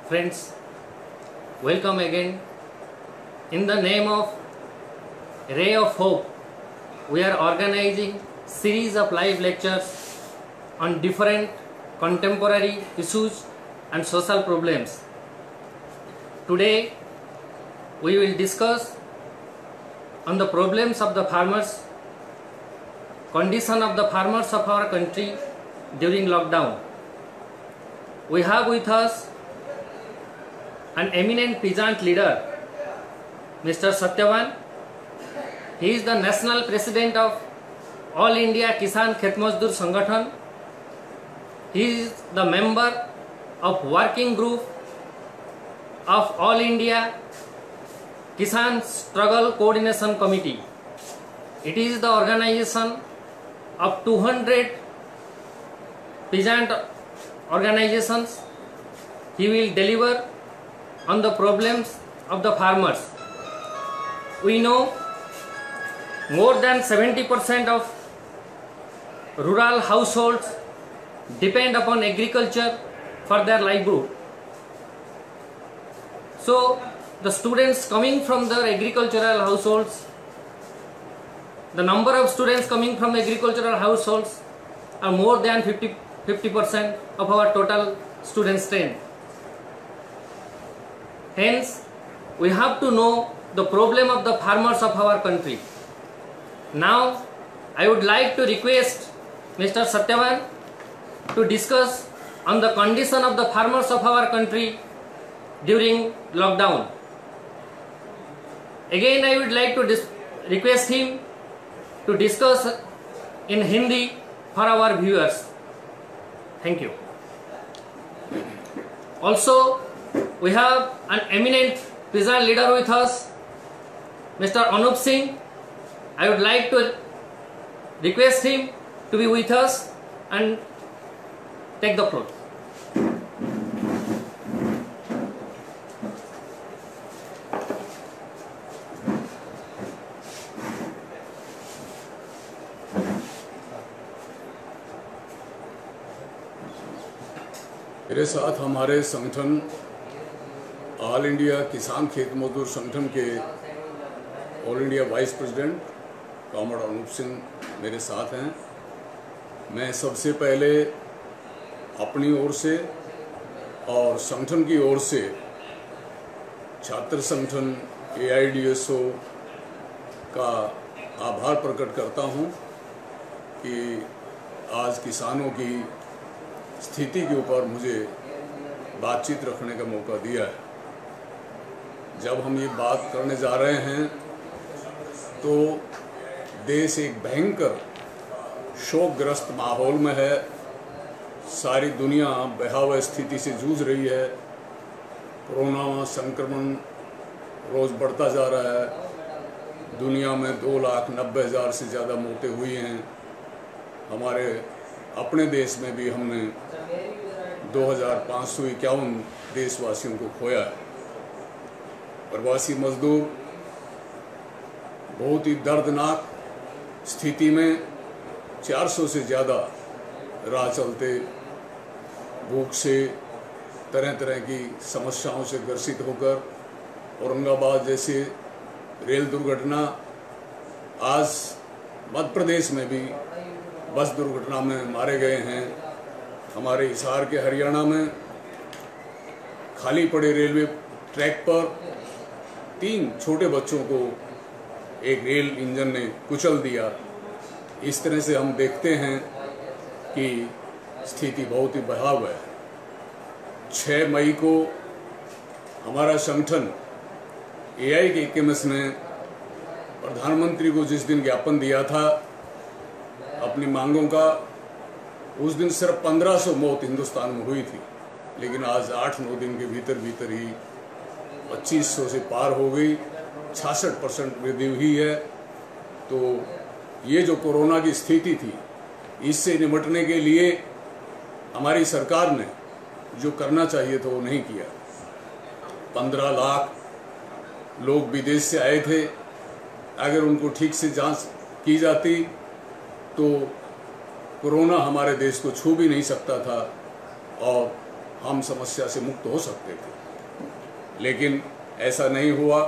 Friends, welcome again. In the name of Ray of Hope, we are organizing series of live lectures on different contemporary issues and social problems. Today, we will discuss on the problems of the farmers, condition of the farmers of our country during lockdown. We have with us an eminent peasant leader, Mr. Satyavan. He is the national president of All India Kisan Khet Mazdoor Sangathan. He is the member of working group of All India Kisan Struggle Coordination Committee. It is the organization of 200 peasant organizations. He will deliver on the problems of the farmers. We know more than 70% of rural households depend upon agriculture for their livelihood. So the students coming from the agricultural households, the number of students coming from agricultural households are more than 50% of our total student strength. Hence, we have to know the problem of the farmers of our country. Now, I would like to request Mr. Satyavan to discuss on the condition of the farmers of our country during lockdown. Again, I would like to request him to discuss in Hindi for our viewers. Thank you. Also, we have an eminent peasant leader with us, Mr. Anup Singh. I would like to request him to be with us and take the floor. मेरे साथ हमारे संगठन all India किसान खेत मजदूर संगठन के All India vice president comrade Anoop Singh मेरे साथ हैं। मैं सबसे पहले अपनी ओर से और संगठन की ओर से छात्र संगठन AIDSO का आभार प्रकट करता हूं कि आज किसानों की स्थिति के ऊपर मुझे बातचीत रखने का मौका दिया है। जब हम ये बात करने जा रहे हैं तो देश एक भयंकर शोकग्रस्त माहौल में है। सारी दुनिया भयावह स्थिति से जूझ रही है। कोरोना संक्रमण रोज़ बढ़ता जा रहा है। दुनिया में 2,90,000 से ज़्यादा मौतें हुई हैं। हमारे अपने देश में भी हमने 2,551 देशवासियों को खोया है। प्रवासी मजदूर बहुत ही दर्दनाक स्थिति में 400 से ज़्यादा राह चलते भूख से तरह तरह की समस्याओं से ग्रसित होकर औरंगाबाद जैसे रेल दुर्घटना, आज मध्य प्रदेश में भी बस दुर्घटना में मारे गए हैं। हमारे हिसार के हरियाणा में खाली पड़े रेलवे ट्रैक पर 3 छोटे बच्चों को एक रेल इंजन ने कुचल दिया। इस तरह से हम देखते हैं कि स्थिति बहुत ही भयावह है। 6 मई को हमारा संगठन AIKMS ने प्रधानमंत्री को जिस दिन ज्ञापन दिया था अपनी मांगों का, उस दिन सिर्फ 1500 मौत हिंदुस्तान में हुई थी, लेकिन आज 8-9 दिन के भीतर भीतर ही 2500 से पार हो गई। 66% वृद्धि हुई है। तो ये जो कोरोना की स्थिति थी, इससे निपटने के लिए हमारी सरकार ने जो करना चाहिए था वो नहीं किया। 15 लाख लोग विदेश से आए थे। अगर उनको ठीक से जांच की जाती तो कोरोना हमारे देश को छू भी नहीं सकता था और हम समस्या से मुक्त हो सकते थे, लेकिन ऐसा नहीं हुआ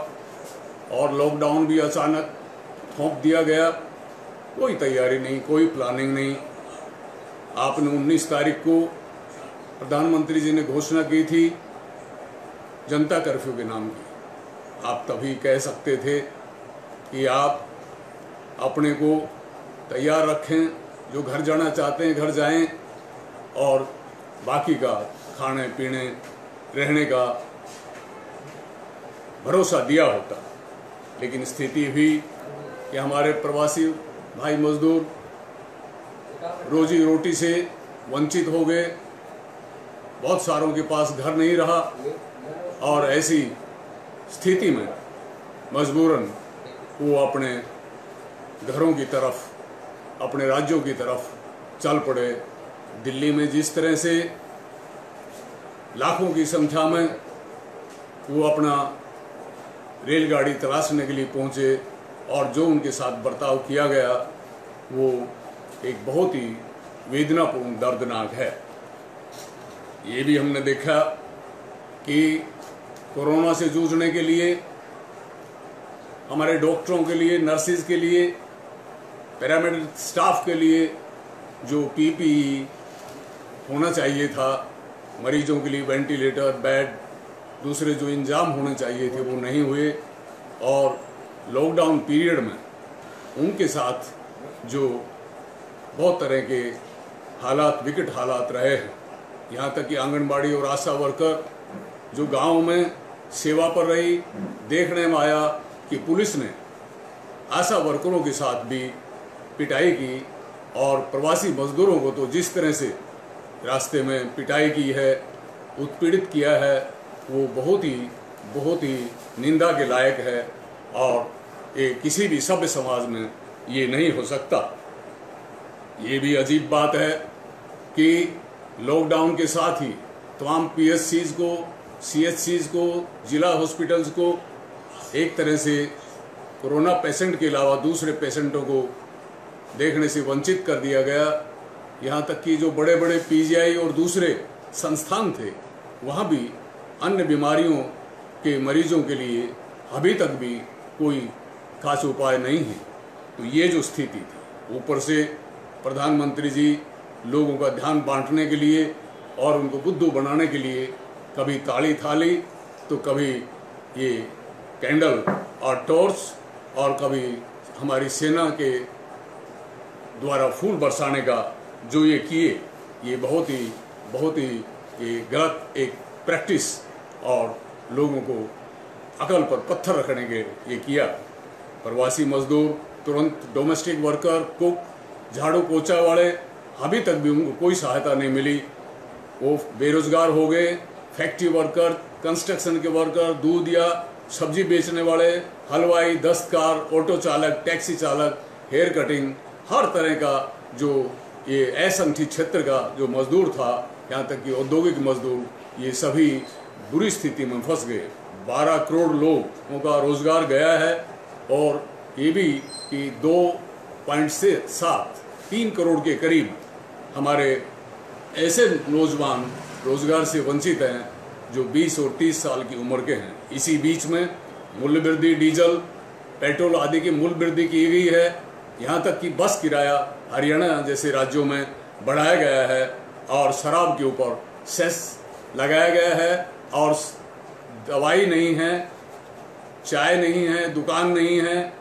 और लॉकडाउन भी अचानक थोप दिया गया। कोई तैयारी नहीं, कोई प्लानिंग नहीं। आपने 19 तारीख को प्रधानमंत्री जी ने घोषणा की थी जनता कर्फ्यू के नाम की। आप तभी कह सकते थे कि आप अपने को तैयार रखें, जो घर जाना चाहते हैं घर जाएं, और बाकी का खाने पीने रहने का भरोसा दिया होता। लेकिन स्थिति हुई कि हमारे प्रवासी भाई मजदूर रोजी रोटी से वंचित हो गए, बहुत सारों के पास घर नहीं रहा, और ऐसी स्थिति में मजबूरन वो अपने घरों की तरफ, अपने राज्यों की तरफ चल पड़े। दिल्ली में जिस तरह से लाखों की संख्या में वो अपना रेलगाड़ी तलाशने के लिए पहुंचे, और जो उनके साथ बर्ताव किया गया वो एक बहुत ही वेदनापूर्ण, दर्दनाक है। ये भी हमने देखा कि कोरोना से जूझने के लिए हमारे डॉक्टरों के लिए, नर्सिस के लिए, पैरामेडिकल स्टाफ के लिए जो पीपीई होना चाहिए था, मरीजों के लिए वेंटिलेटर, बेड, दूसरे जो इंतजाम होने चाहिए थे वो नहीं हुए। और लॉकडाउन पीरियड में उनके साथ जो बहुत तरह के हालात, विकट हालात रहे हैं, यहाँ तक कि आंगनबाड़ी और आशा वर्कर जो गांव में सेवा पर रही, देखने में आया कि पुलिस ने आशा वर्करों के साथ भी पिटाई की, और प्रवासी मजदूरों को तो जिस तरह से रास्ते में पिटाई की है, उत्पीड़ित किया है, वो बहुत ही निंदा के लायक है। और ये किसी भी सभ्य समाज में ये नहीं हो सकता। ये भी अजीब बात है कि लॉकडाउन के साथ ही तमाम पीएचसीज को, सीएचसीज को, जिला हॉस्पिटल्स को एक तरह से कोरोना पेशेंट के अलावा दूसरे पेशेंटों को देखने से वंचित कर दिया गया। यहाँ तक कि जो बड़े बड़े पीजीआई और दूसरे संस्थान थे, वहाँ भी अन्य बीमारियों के मरीजों के लिए अभी तक भी कोई खास उपाय नहीं है। तो ये जो स्थिति थी, ऊपर से प्रधानमंत्री जी लोगों का ध्यान बांटने के लिए और उनको बुद्धू बनाने के लिए कभी ताली थाली, तो कभी ये कैंडल और टॉर्च, और कभी हमारी सेना के द्वारा फूल बरसाने का जो ये किए, ये बहुत ही ये गलत एक प्रैक्टिस, और लोगों को अकल पर पत्थर रखने के ये किया। प्रवासी मजदूर, तुरंत डोमेस्टिक वर्कर, कुक, झाड़ू पोछा वाले, अभी तक भी उनको कोई सहायता नहीं मिली। वो बेरोजगार हो गए। फैक्ट्री वर्कर, कंस्ट्रक्शन के वर्कर, दूध या सब्जी बेचने वाले, हलवाई, दस्तकार, ऑटो चालक, टैक्सी चालक, हेयर कटिंग, हर तरह का जो ये असंगठित क्षेत्र का जो मजदूर था, यहाँ तक कि औद्योगिक मजदूर, ये सभी बुरी स्थिति में फंस गए। 12 करोड़ लोगों का रोजगार गया है, और ये भी कि 2.3 करोड़ के करीब हमारे ऐसे नौजवान रोजगार से वंचित हैं जो 20 और 30 साल की उम्र के हैं। इसी बीच में मूल्य वृद्धि, डीजल, पेट्रोल आदि की मूल्य वृद्धि की गई है। यहाँ तक कि बस किराया हरियाणा जैसे राज्यों में बढ़ाया गया है, और शराब के ऊपर सेस लगाया गया है, और दवाई नहीं है, चाय नहीं है, दुकान नहीं है,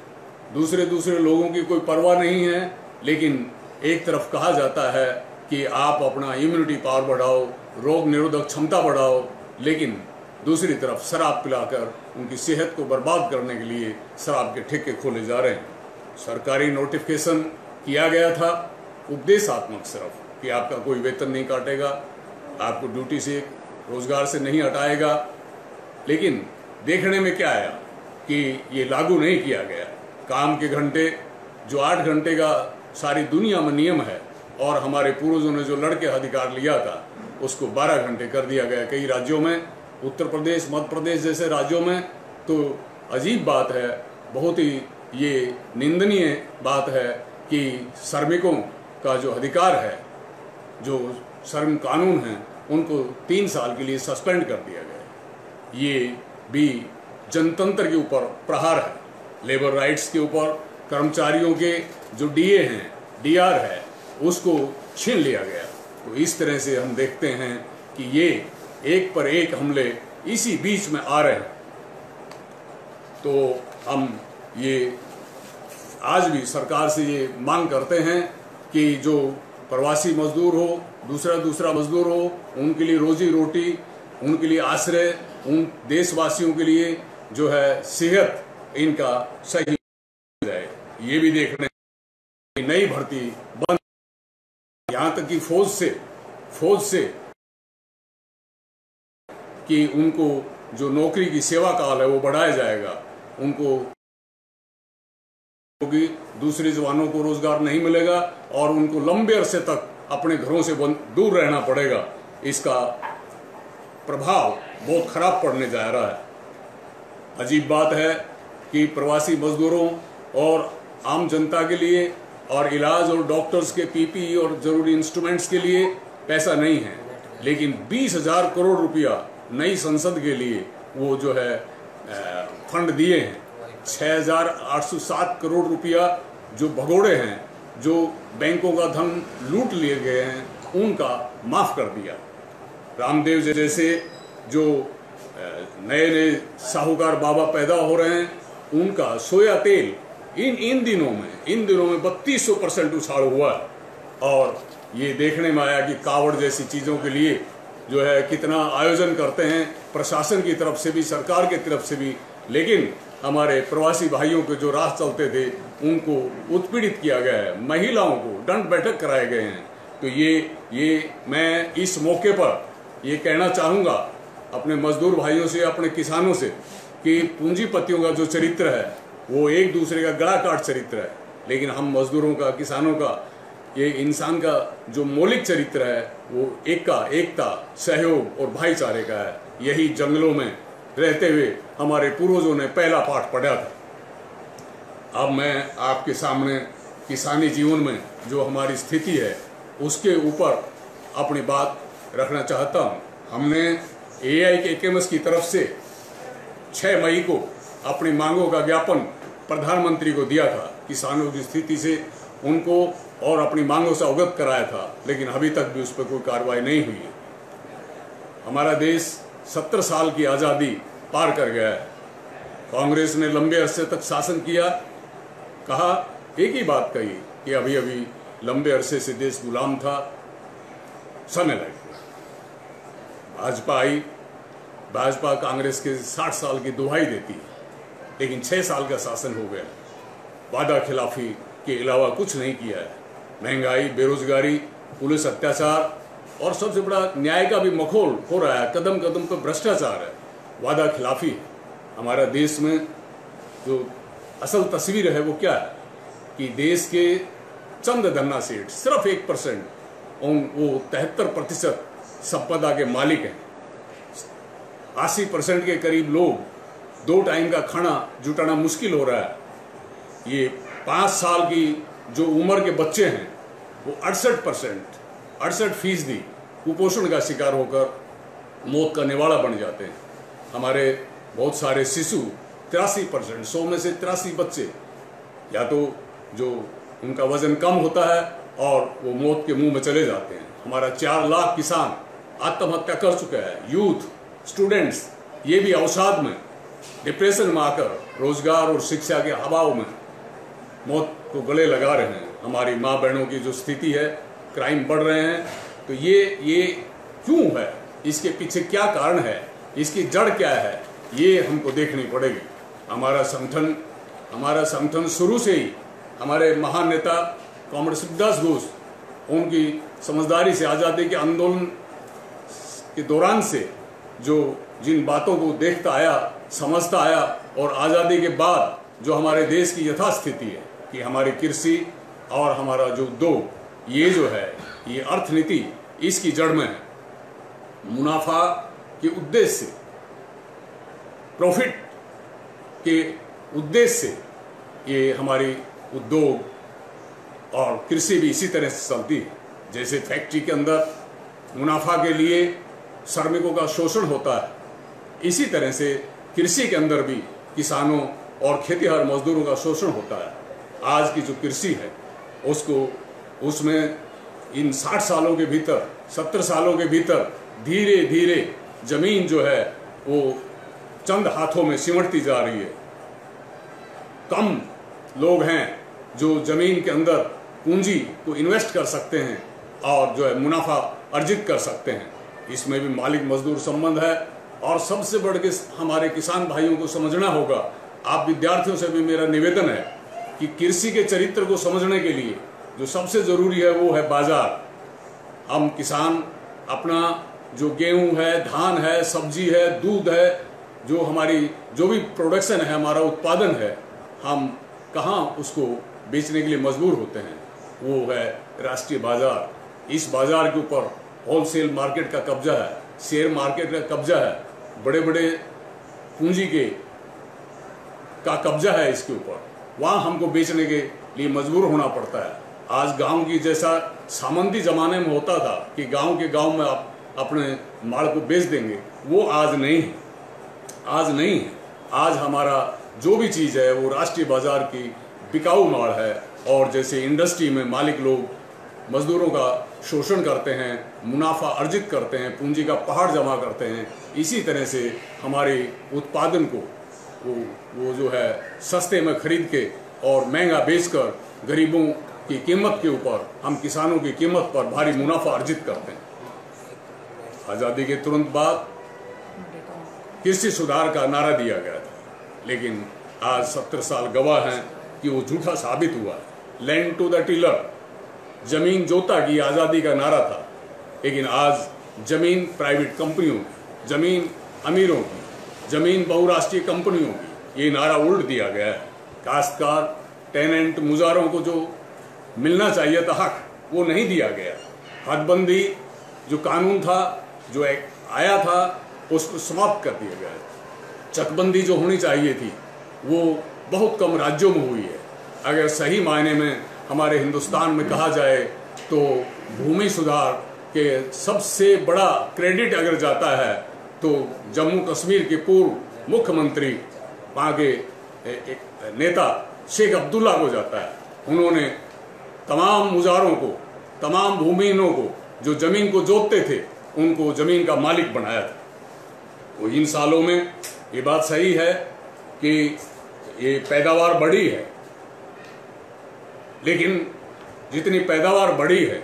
दूसरे लोगों की कोई परवाह नहीं है। लेकिन एक तरफ कहा जाता है कि आप अपना इम्यूनिटी पावर बढ़ाओ, रोग निरोधक क्षमता बढ़ाओ, लेकिन दूसरी तरफ शराब पिलाकर उनकी सेहत को बर्बाद करने के लिए शराब के ठेके खोले जा रहे हैं। सरकारी नोटिफिकेशन किया गया था उपदेशात्मक सिर्फ कि आपका कोई वेतन नहीं काटेगा, आपको ड्यूटी से, रोजगार से नहीं हटाएगा। लेकिन देखने में क्या आया कि ये लागू नहीं किया गया। काम के घंटे जो 8 घंटे का सारी दुनिया में नियम है, और हमारे पूर्वजों ने जो लड़के अधिकार लिया था उसको 12 घंटे कर दिया गया कई राज्यों में। उत्तर प्रदेश, मध्य प्रदेश जैसे राज्यों में तो अजीब बात है, बहुत ही ये निंदनीय बात है कि श्रमिकों का जो अधिकार है, जो श्रम कानून है, उनको 3 साल के लिए सस्पेंड कर दिया गया। ये भी जनतंत्र के ऊपर प्रहार है, लेबर राइट्स के ऊपर। कर्मचारियों के जो डीए हैं, डीआर है, उसको छीन लिया गया। तो इस तरह से हम देखते हैं कि ये एक पर एक हमले इसी बीच में आ रहे हैं। तो हम ये आज भी सरकार से ये मांग करते हैं कि जो प्रवासी मजदूर हो, दूसरा मजदूर हो, उनके लिए रोजी रोटी, उनके लिए आश्रय, उन देशवासियों के लिए जो है सेहत, इनका सही जाए। ये भी देख रहे हैं कि नई भर्ती बंद, यहाँ तक कि फौज से कि उनको जो नौकरी की सेवा काल है वो बढ़ाया जाएगा, उनको क्योंकि दूसरे जवानों को रोजगार नहीं मिलेगा और उनको लंबे अरसे तक अपने घरों से दूर रहना पड़ेगा। इसका प्रभाव बहुत खराब पड़ने जा रहा है। अजीब बात है कि प्रवासी मजदूरों और आम जनता के लिए और इलाज और डॉक्टर्स के पीपीई और जरूरी इंस्ट्रूमेंट्स के लिए पैसा नहीं है, लेकिन 20,000 करोड़ रुपया नई संसद के लिए वो जो है फंड दिए हैं। 6,807 करोड़ रुपया जो भगोड़े हैं, जो बैंकों का धन लूट लिए गए हैं, उनका माफ कर दिया। रामदेव जैसे जो नए साहूकार बाबा पैदा हो रहे हैं, उनका सोया तेल इन दिनों में 3200% उछाल हुआ है। और ये देखने में आया कि कावड़ जैसी चीज़ों के लिए जो है कितना आयोजन करते हैं प्रशासन की तरफ से भी, सरकार की तरफ से भी, लेकिन हमारे प्रवासी भाइयों के जो राह चलते थे उनको उत्पीड़ित किया गया है, महिलाओं को दंड बैठक कराए गए हैं। तो ये मैं इस मौके पर ये कहना चाहूँगा अपने मजदूर भाइयों से, अपने किसानों से कि पूंजीपतियों का जो चरित्र है वो एक दूसरे का गला काट चरित्र है, लेकिन हम मजदूरों का, किसानों का, ये इंसान का जो मौलिक चरित्र है वो एकता, सहयोग और भाईचारे का है। यही जंगलों में रहते हुए हमारे पूर्वजों ने पहला पाठ पढ़ा था। अब मैं आपके सामने किसानी जीवन में जो हमारी स्थिति है उसके ऊपर अपनी बात रखना चाहता हूँ। हमने AIKMS की तरफ से 6 मई को अपनी मांगों का ज्ञापन प्रधानमंत्री को दिया था, किसानों की स्थिति से उनको और अपनी मांगों से अवगत कराया था, लेकिन अभी तक भी उस पर कोई कार्रवाई नहीं हुई है। हमारा देश 70 साल की आज़ादी पार कर गया है। कांग्रेस ने लंबे अरसे तक शासन किया, कहा एक ही बात कही कि अभी अभी लंबे अरसे से देश गुलाम था, समय लगेगा। भाजपा आई, भाजपा कांग्रेस के 60 साल की दुहाई देती है, लेकिन 6 साल का शासन हो गया, वादा खिलाफी के अलावा कुछ नहीं किया है। महंगाई, बेरोजगारी, पुलिस अत्याचार और सबसे बड़ा न्याय का भी मखौल हो रहा है। कदम कदम पर भ्रष्टाचार है, वादा खिलाफी है। हमारा देश में जो असल तस्वीर है वो क्या है कि देश के चंद धन्ना सेठ सिर्फ 1% वो 73% संपदा के मालिक हैं। 80% के करीब लोग 2 टाइम का खाना जुटाना मुश्किल हो रहा है। ये 5 साल की जो उम्र के बच्चे हैं वो 68% कुपोषण का शिकार होकर मौत का निवाला बन जाते हैं। हमारे बहुत सारे शिशु 83%, 100 में से 83 बच्चे या तो जो उनका वजन कम होता है और वो मौत के मुंह में चले जाते हैं। हमारा 4 लाख किसान आत्महत्या कर चुका है। यूथ, स्टूडेंट्स ये भी अवसाद में, डिप्रेशन में आकर रोजगार और शिक्षा के अभाव में मौत को गले लगा रहे हैं। हमारी माँ बहनों की जो स्थिति है, क्राइम बढ़ रहे हैं। तो ये क्यों है, इसके पीछे क्या कारण है, इसकी जड़ क्या है, ये हमको देखनी पड़ेगी। हमारा संगठन शुरू से ही हमारे महान नेता कॉमरेड शिवदास घोष, उनकी समझदारी से आज़ादी के आंदोलन के दौरान से जो जिन बातों को देखता आया, समझता आया, और आज़ादी के बाद जो हमारे देश की यथास्थिति है कि हमारी कृषि और हमारा जो उद्योग, ये जो है ये अर्थनीति इसकी जड़ में है। मुनाफा के उद्देश्य से, प्रॉफिट के उद्देश्य से ये हमारी उद्योग और कृषि भी इसी तरह से चलती है। जैसे फैक्ट्री के अंदर मुनाफा के लिए श्रमिकों का शोषण होता है, इसी तरह से कृषि के अंदर भी किसानों और खेतीहर मजदूरों का शोषण होता है। आज की जो कृषि है उसमें इन 60 सालों के भीतर, 70 सालों के भीतर धीरे धीरे जमीन जो है वो चंद हाथों में सिमटती जा रही है। कम लोग हैं जो जमीन के अंदर पूंजी को इन्वेस्ट कर सकते हैं और जो है मुनाफा अर्जित कर सकते हैं। इसमें भी मालिक मजदूर संबंध है और सबसे बढ़ के हमारे किसान भाइयों को समझना होगा। आप विद्यार्थियों से भी मेरा निवेदन है कि कृषि के चरित्र को समझने के लिए जो सबसे जरूरी है वो है बाजार। हम किसान अपना जो गेहूं है, धान है, सब्जी है, दूध है, जो हमारी जो भी प्रोडक्शन है, हमारा उत्पादन है, हम कहाँ उसको बेचने के लिए मजबूर होते हैं, वो है राष्ट्रीय बाजार। इस बाजार के ऊपर होलसेल मार्केट का कब्जा है, शेयर मार्केट का कब्जा है, बड़े बड़े पूंजी का कब्जा है इसके ऊपर। वहाँ हमको बेचने के लिए मजबूर होना पड़ता है। आज गांव की जैसा सामंती जमाने में होता था कि गांव के गांव में आप अपने माल को बेच देंगे, वो आज नहीं है। आज नहीं है। आज हमारा जो भी चीज़ है वो राष्ट्रीय बाजार की बिकाऊ माल है। और जैसे इंडस्ट्री में मालिक लोग मजदूरों का शोषण करते हैं, मुनाफा अर्जित करते हैं, पूंजी का पहाड़ जमा करते हैं, इसी तरह से हमारे उत्पादन को वो जो है सस्ते में खरीद के और महंगा बेचकर गरीबों की कीमत के ऊपर, हम किसानों की कीमत पर भारी मुनाफा अर्जित करते हैं। आज़ादी के तुरंत बाद कृषि सुधार का नारा दिया गया था, लेकिन आज 70 साल गवाह हैं कि वो झूठा साबित हुआ है। लैंड टू द टिलर, जमीन जोता की आज़ादी का नारा था, लेकिन आज जमीन प्राइवेट कंपनियों की, जमीन अमीरों की, जमीन बहुराष्ट्रीय कंपनियों की, ये नारा उल्ट दिया गया है। काश्तकार, टेनेंट, मुजारों को जो मिलना चाहिए था हक, वो नहीं दिया गया। हदबंदी जो कानून था, जो एक आया था, उसको समाप्त कर दिया गया। चकबंदी जो होनी चाहिए थी वो बहुत कम राज्यों में हुई है। अगर सही मायने में हमारे हिंदुस्तान में कहा जाए तो भूमि सुधार के सबसे बड़ा क्रेडिट अगर जाता है तो जम्मू कश्मीर के पूर्व मुख्यमंत्री, वहाँ के एक नेता शेख अब्दुल्ला को जाता है। उन्होंने तमाम मुजारों को, तमाम भूमिहीनों को जो जमीन को जोतते थे, उनको जमीन का मालिक बनाया था। वो इन सालों में ये बात सही है कि ये पैदावार बढ़ी है, लेकिन जितनी पैदावार बढ़ी है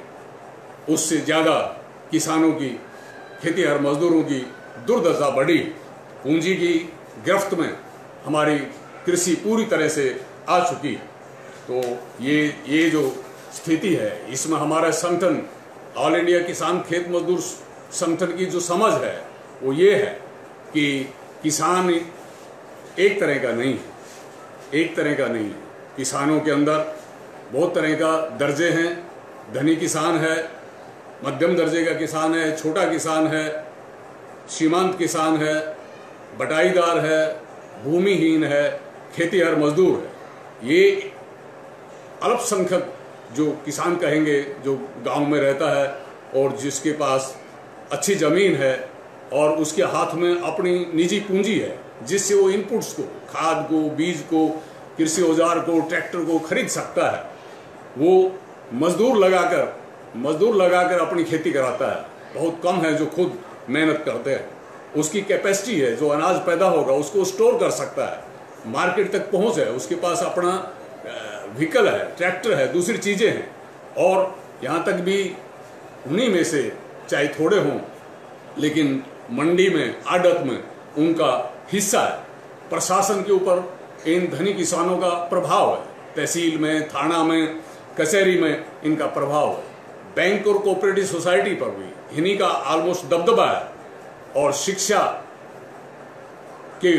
उससे ज़्यादा किसानों की, खेतीहर मजदूरों की दुर्दशा बढ़ी। पूंजी की गिरफ्त में हमारी कृषि पूरी तरह से आ चुकी। तो ये जो स्थिति है, इसमें हमारा संगठन, ऑल इंडिया किसान खेत मजदूर संगठन की जो समझ है वो ये है कि किसान एक तरह का नहीं है, एक तरह का नहीं है। किसानों के अंदर बहुत तरह का दर्जे हैं। धनी किसान है, मध्यम दर्जे का किसान है, छोटा किसान है, सीमांत किसान है, बटाईदार है, भूमिहीन है, खेतीहर मजदूर है। ये अल्पसंख्यक जो किसान कहेंगे, जो गांव में रहता है और जिसके पास अच्छी ज़मीन है और उसके हाथ में अपनी निजी पूंजी है, जिससे वो इनपुट्स को, खाद को, बीज को, कृषि औजार को, ट्रैक्टर को खरीद सकता है, वो मजदूर लगाकर अपनी खेती कराता है। बहुत कम है जो खुद मेहनत करते हैं। उसकी कैपेसिटी है, जो अनाज पैदा होगा उसको स्टोर कर सकता है, मार्केट तक पहुंच है, उसके पास अपना व्हीकल है, ट्रैक्टर है, दूसरी चीज़ें हैं। और यहाँ तक भी उन्हीं में से चाहे थोड़े हों, लेकिन मंडी में, आड़त में उनका हिस्सा है। प्रशासन के ऊपर इन धनी किसानों का प्रभाव है, तहसील में, थाना में, कचहरी में इनका प्रभाव है। बैंक और कोऑपरेटिव सोसाइटी पर भी इन्हीं का ऑलमोस्ट दबदबा है। और शिक्षा के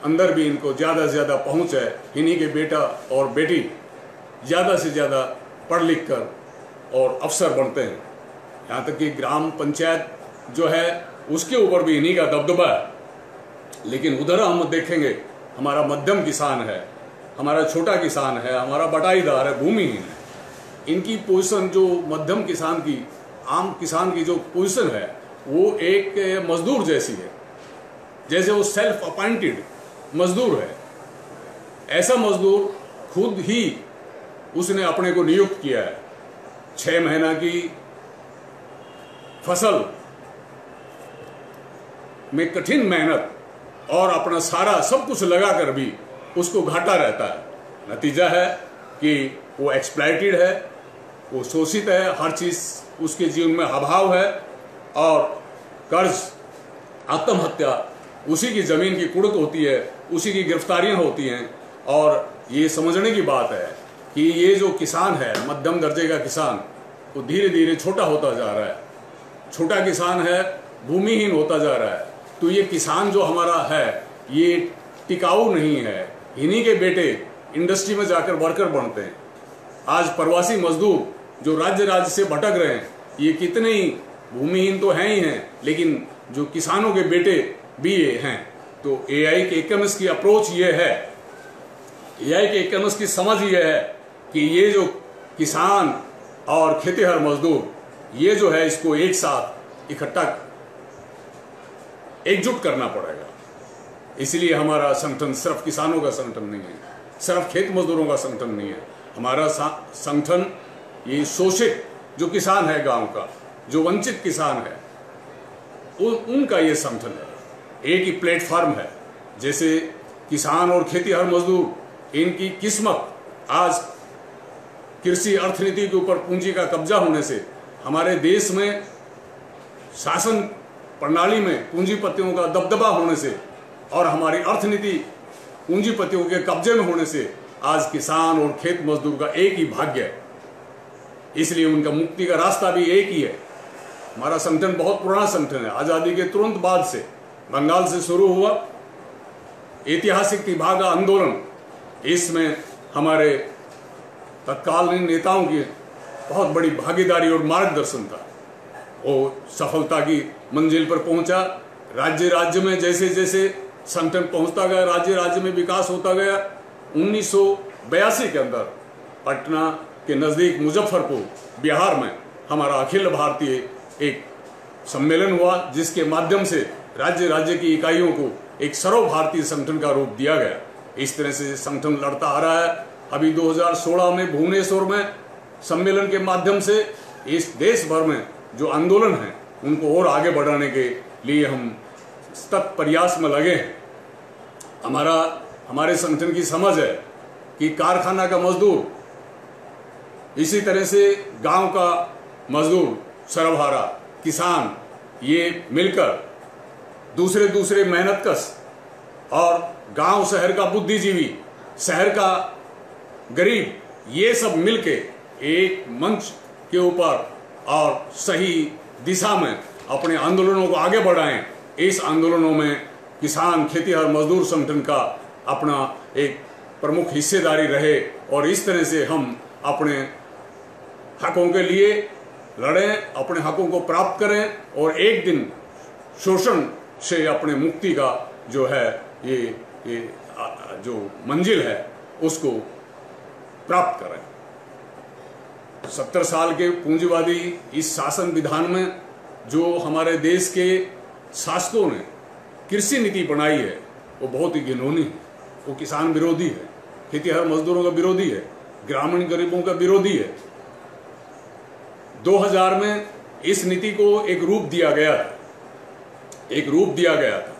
अंदर भी इनको ज़्यादा से ज़्यादा पहुँच है। इन्हीं के बेटा और बेटी ज़्यादा से ज़्यादा पढ़ लिख कर और अफसर बनते हैं। यहाँ तक कि ग्राम पंचायत जो है उसके ऊपर भी इन्हीं का दबदबा है। लेकिन उधर हम देखेंगे, हमारा मध्यम किसान है, हमारा छोटा किसान है, हमारा बटाईदार है, भूमिहीन है, इनकी पोजीशन जो मध्यम किसान की आम किसान की जो पोजीशन है वो एक मजदूर जैसी है, जैसे वो सेल्फ अपॉइंटेड मजदूर है। ऐसा मजदूर खुद ही उसने अपने को नियुक्त किया है। 6 महीना की फसल में कठिन मेहनत और अपना सारा सब कुछ लगाकर भी उसको घाटा रहता है। नतीजा है कि वो एक्सप्लॉइटेड है, वो शोषित है, हर चीज उसके जीवन में अभाव है और कर्ज, आत्महत्या, उसी की जमीन की कुड़क होती है, उसी की गिरफ्तारियां होती हैं। और ये समझने की बात है कि ये जो किसान है, मध्यम दर्जे का किसान, वो धीरे धीरे छोटा होता जा रहा है। छोटा किसान है, भूमिहीन होता जा रहा है। तो ये किसान जो हमारा है ये टिकाऊ नहीं है। इन्हीं के बेटे इंडस्ट्री में जाकर वर्कर बनते हैं। आज प्रवासी मजदूर जो राज्य राज्य से भटक रहे हैं, ये कितने ही भूमिहीन तो हैं ही हैं, लेकिन जो किसानों के बेटे भी ये हैं। तो एआई के इकोनॉमिक्स की अप्रोच ये है, एआई के इकोनॉमिक्स की समझ ये है कि ये जो किसान और खेतीहर मजदूर, ये जो है इसको एक साथ इकट्ठा एकजुट करना पड़ेगा। इसलिए हमारा संगठन सिर्फ किसानों का संगठन नहीं है, सिर्फ खेत मजदूरों का संगठन नहीं है। हमारा संगठन ये शोषित जो किसान है गांव का, जो वंचित किसान है, उनका ये संगठन है। एक ही प्लेटफॉर्म है। जैसे किसान और खेतीहर मजदूर, इनकी किस्मत आज कृषि अर्थनीति के ऊपर पूंजी का कब्जा होने से, हमारे देश में शासन प्रणाली में पूंजीपतियों का दबदबा होने से और हमारी अर्थनीति पूंजीपतियों के कब्जे में होने से आज किसान और खेत मजदूर का एक ही भाग्य है। इसलिए उनका मुक्ति का रास्ता भी एक ही है। हमारा संगठन बहुत पुराना संगठन है। आजादी के तुरंत बाद से बंगाल से शुरू हुआ ऐतिहासिक तिभागा आंदोलन, इसमें हमारे तत्कालीन नेताओं की बहुत बड़ी भागीदारी और मार्गदर्शन था। वो सफलता की मंजिल पर पहुंचा। राज्य राज्य में जैसे जैसे संगठन पहुंचता गया, राज्य राज्य में विकास होता गया। 1982 के अंदर पटना के नजदीक मुजफ्फरपुर बिहार में हमारा अखिल भारतीय एक सम्मेलन हुआ, जिसके माध्यम से राज्य राज्य की इकाइयों को एक सर्वभारतीय संगठन का रूप दिया गया। इस तरह से संगठन लड़ता आ रहा है। अभी 2016 में भुवनेश्वर में सम्मेलन के माध्यम से इस देश भर में जो आंदोलन है उनको और आगे बढ़ाने के लिए हम सतत प्रयास में लगे हैं। हमारे संगठन की समझ है कि कारखाना का मजदूर, इसी तरह से गांव का मजदूर, सरबहारा, किसान, ये मिलकर दूसरे मेहनतकश और गांव शहर का बुद्धिजीवी, शहर का गरीब, ये सब मिलके एक मंच के ऊपर और सही दिशा में अपने आंदोलनों को आगे बढ़ाएं। इस आंदोलनों में किसान खेतीहर मजदूर संगठन का अपना एक प्रमुख हिस्सेदारी रहे और इस तरह से हम अपने हकों के लिए लड़ें, अपने हकों को प्राप्त करें और एक दिन शोषण से अपने मुक्ति का जो है ये जो मंजिल है उसको प्राप्त करें। 70 साल के पूंजीवादी इस शासन विधान में जो हमारे देश के शासकों ने कृषि नीति बनाई है वो बहुत ही घिनौनी है। वो किसान विरोधी है, खेतीहर मजदूरों का विरोधी है, ग्रामीण गरीबों का विरोधी है। 2000 में इस नीति को एक रूप दिया गया था।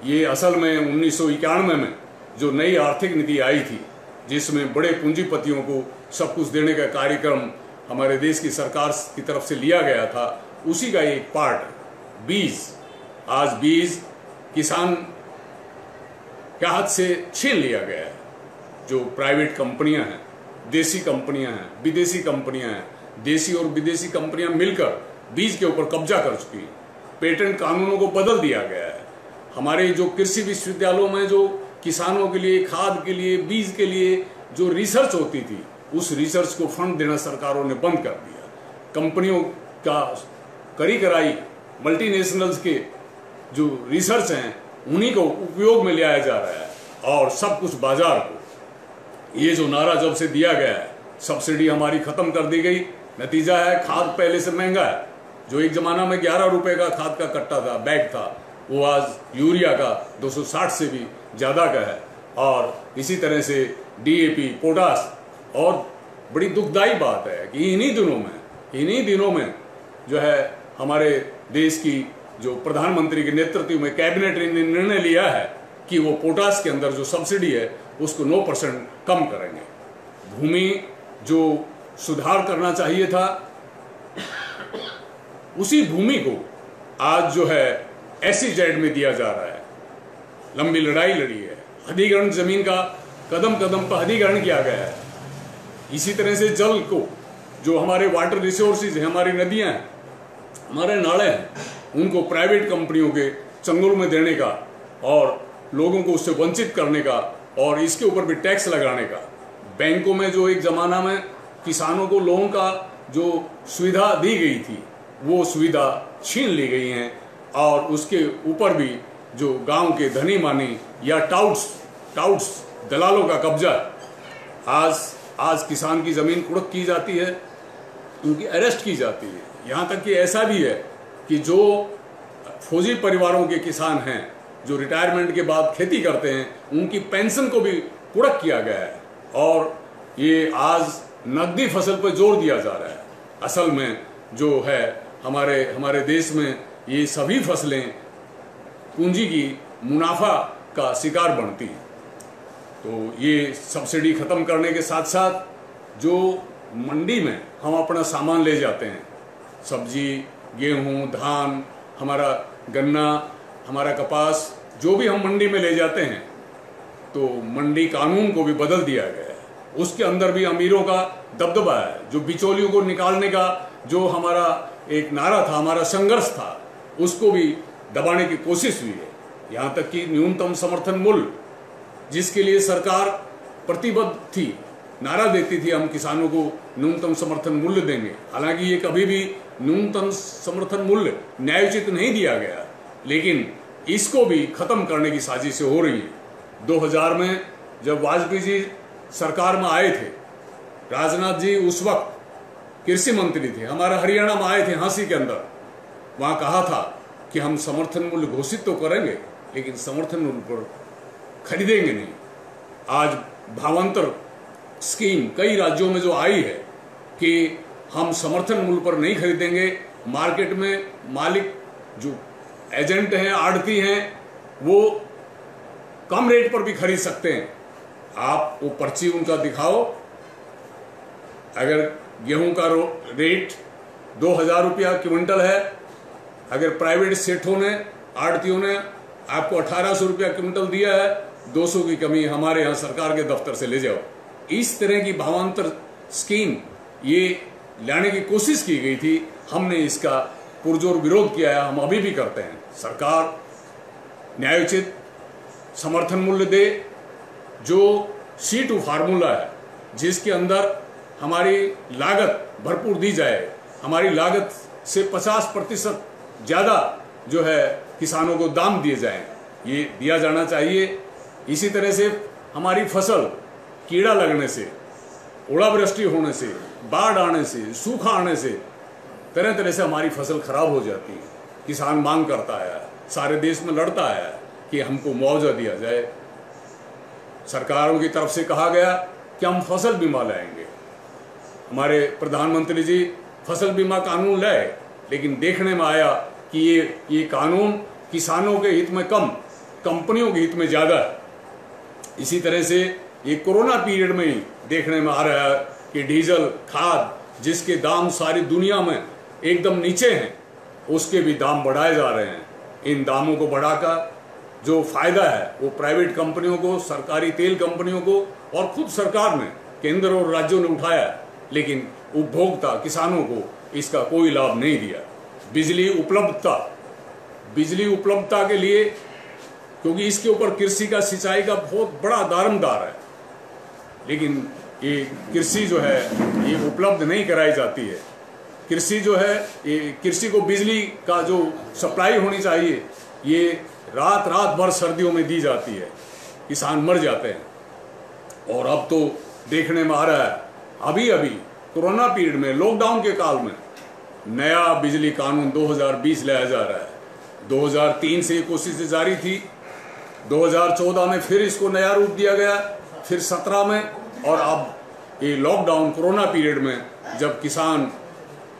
ये असल में 1991 में जो नई आर्थिक नीति आई थी, जिसमें बड़े पूंजीपतियों को सब कुछ देने का कार्यक्रम हमारे देश की सरकार की तरफ से लिया गया था, उसी का एक पार्ट है बीज। आज बीज किसान के हाथ से छीन लिया गया है। जो प्राइवेट कंपनियां हैं, देसी कंपनियां हैं, विदेशी कंपनियां हैं, देसी और विदेशी कंपनियां मिलकर बीज के ऊपर कब्जा कर चुकी हैं। पेटेंट कानूनों को बदल दिया गया है। हमारे जो कृषि विश्वविद्यालयों में जो किसानों के लिए, खाद के लिए, बीज के लिए जो रिसर्च होती थी, उस रिसर्च को फंड देना सरकारों ने बंद कर दिया। कंपनियों का करी कराई मल्टीनेशनल्स के जो रिसर्च हैं उन्हीं को उपयोग में लिया जा रहा है और सब कुछ बाजार को। ये जो नारा जब से दिया गया है, सब्सिडी हमारी खत्म कर दी गई, नतीजा है खाद पहले से महंगा है। जो एक जमाना में 11 रुपए का खाद का कट्टा था, बैग था, वो आज यूरिया का 260 से भी ज़्यादा का है। और इसी तरह से DAP, पोटास। और बड़ी दुखदाई बात है कि इन्हीं दिनों में जो है हमारे देश की जो प्रधानमंत्री के नेतृत्व में कैबिनेट ने निर्णय लिया है कि वो पोटास के अंदर जो सब्सिडी है उसको 9% कम करेंगे। भूमि जो सुधार करना चाहिए था, उसी भूमि को आज जो है SEZ में दिया जा रहा है। लंबी लड़ाई लड़ी है, अधिग्रहण जमीन का कदम कदम पर अधिग्रहण किया गया है। इसी तरह से जल को, जो हमारे वाटर रिसोर्सेज हैं, हमारी नदियां हैं, हमारे नाले हैं, उनको प्राइवेट कंपनियों के चंगुल में देने का और लोगों को उससे वंचित करने का और इसके ऊपर भी टैक्स लगाने का। बैंकों में जो एक जमाना में किसानों को लोन का जो सुविधा दी गई थी, वो सुविधा छीन ली गई हैं और उसके ऊपर भी जो गांव के धनी मानी या टाउट्स दलालों का कब्जा। आज किसान की जमीन कुड़क की जाती है, उनकी अरेस्ट की जाती है। यहाँ तक कि ऐसा भी है कि जो फौजी परिवारों के किसान हैं, जो रिटायरमेंट के बाद खेती करते हैं, उनकी पेंशन को भी कुड़क किया गया है। और ये आज नकदी फसल पर जोर दिया जा रहा है। असल में जो है हमारे देश में ये सभी फसलें पूंजी की मुनाफा का शिकार बनती हैं। तो ये सब्सिडी खत्म करने के साथ साथ जो मंडी में हम अपना सामान ले जाते हैं, सब्जी, गेहूं, धान, हमारा गन्ना, हमारा कपास, जो भी हम मंडी में ले जाते हैं, तो मंडी कानून को भी बदल दिया गया है। उसके अंदर भी अमीरों का दबदबा है। जो बिचौलियों को निकालने का जो हमारा एक नारा था, हमारा संघर्ष था, उसको भी दबाने की कोशिश हुई है। यहाँ तक कि न्यूनतम समर्थन मूल्य, जिसके लिए सरकार प्रतिबद्ध थी, नारा देती थी हम किसानों को न्यूनतम समर्थन मूल्य देंगे। हालांकि ये कभी भी न्यूनतम समर्थन मूल्य न्यायोचित नहीं दिया गया, लेकिन इसको भी खत्म करने की साजिशें हो रही है। 2000 में जब वाजपेयी जी सरकार में आए थे, राजनाथ जी उस वक्त कृषि मंत्री थे, हमारा हरियाणा में आए थे हांसी के अंदर। वहां कहा था कि हम समर्थन मूल्य घोषित तो करेंगे, लेकिन समर्थन मूल्य पर खरीदेंगे नहीं। आज भावांतर स्कीम कई राज्यों में जो आई है कि हम समर्थन मूल्य पर नहीं खरीदेंगे, मार्केट में मालिक जो एजेंट हैं, आड़ती हैं, वो कम रेट पर भी खरीद सकते हैं। आप वो पर्ची उनका दिखाओ। अगर गेहूं का रेट 2000 रुपया क्विंटल है, अगर प्राइवेट सेठों ने, आड़तियों ने आपको 1800 रुपया क्विंटल दिया है, 200 की कमी हमारे यहाँ सरकार के दफ्तर से ले जाओ। इस तरह की भावांतर स्कीम ये लाने की कोशिश की गई थी। हमने इसका पुरजोर विरोध किया है, हम अभी भी करते हैं। सरकार न्यायोचित समर्थन मूल्य दे, जो C2 फार्मूला है, जिसके अंदर हमारी लागत भरपूर दी जाए, हमारी लागत से 50% ज़्यादा जो है किसानों को दाम दिए जाएं, ये दिया जाना चाहिए। इसी तरह से हमारी फसल कीड़ा लगने से, ओलावृष्टि होने से, बाढ़ आने से, सूखा आने से तरह तरह से हमारी फसल खराब हो जाती है। किसान मांग करता है, सारे देश में लड़ता है कि हमको मुआवजा दिया जाए। सरकारों की तरफ से कहा गया कि हम फसल बीमा लाएंगे। हमारे प्रधानमंत्री जी फसल बीमा कानून लाए, लेकिन देखने में आया कि ये कानून किसानों के हित में कम, कंपनियों के हित में ज़्यादा है। इसी तरह से ये कोरोना पीरियड में ही देखने में आ रहा है कि डीजल, खाद, जिसके दाम सारी दुनिया में एकदम नीचे हैं, उसके भी दाम बढ़ाए जा रहे हैं। इन दामों को बढ़ाकर जो फायदा है वो प्राइवेट कंपनियों को, सरकारी तेल कंपनियों को और खुद सरकार ने, केंद्र और राज्यों ने उठाया, लेकिन उपभोक्ता किसानों को इसका कोई लाभ नहीं दिया। बिजली उपलब्धता के लिए, क्योंकि इसके ऊपर कृषि का, सिंचाई का बहुत बड़ा दारोमदार है, लेकिन ये कृषि जो है ये उपलब्ध नहीं कराई जाती है। कृषि जो है, ये कृषि को बिजली का जो सप्लाई होनी चाहिए, ये रात भर सर्दियों में दी जाती है, किसान मर जाते हैं। और अब तो देखने में आ रहा है, अभी कोरोना पीरियड में, लॉकडाउन के काल में नया बिजली कानून 2020 लाया जा रहा है। 2003 से ये कोशिशें जारी थी, 2014 में फिर इसको नया रूप दिया गया, फिर 17 में, और अब ये लॉकडाउन कोरोना पीरियड में जब किसान